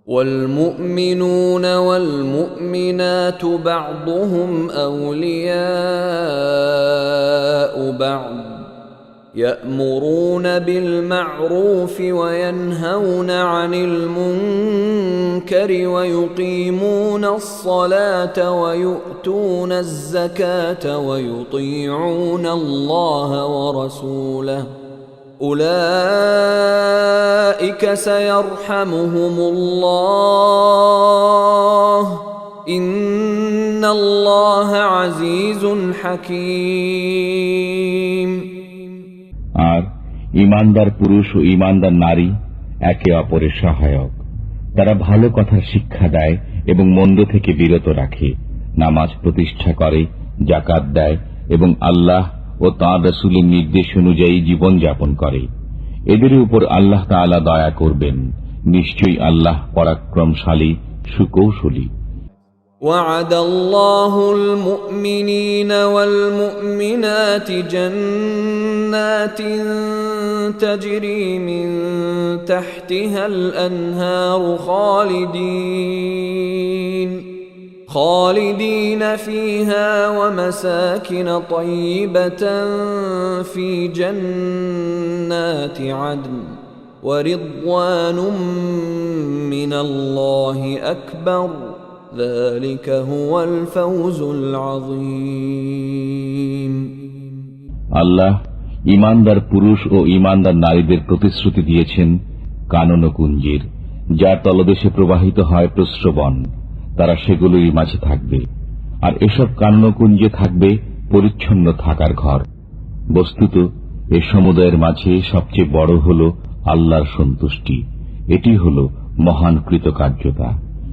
والمؤمنون والمؤمنات بعضهم أولياء بعض يأمرون بالمعروف وينهون عن المنكر ويقيمون الصلاة ويؤتون الزكاة ويطيعون الله ورسوله أولئك سيرحمهم الله إن الله عزيز حكيم। আর ঈমানদার পুরুষ ও ঈমানদার নারী একে অপরের সহায়ক। তারা ভালো কথার শিক্ষা দেয় এবং মন্দ থেকে বিরত রাখে, নামাজ প্রতিষ্ঠা করে, যাকাত দেয় এবং আল্লাহ ও তাঁর রাসূলের নির্দেশ অনুযায়ী জীবন যাপন করে। এদের উপর আল্লাহ তাআলা দয়া করবেন। নিশ্চয়ই আল্লাহ পরাক্রমশালী, সুকৌশলী। وعد الله المؤمنين والمؤمنات جنات تجري من تحتها الأنهار خالدين فيها ومساكن طيبة في جنات عدن ورضوان من الله أكبر ذلك هو الفوز العظيم। আল্লাহ ঈমানদার পুরুষ ও ঈমানদার নারীদের প্রতিশ্রুতি দিয়েছেন কানন ও কুঞ্জির, যার তলদেশে প্রবাহিত হয় প্রস্রবণ। তারা সেগুলোরই মাঝে থাকবে, আর এসব কাননকুঞ্জে থাকবে পরিচ্ছন্ন থাকার ঘর। বস্তুত এ সমুদায়ের মাঝে সবচেয়ে বড় হল আল্লাহর সন্তুষ্টি। এটি হল মহান কৃতকার্যতা।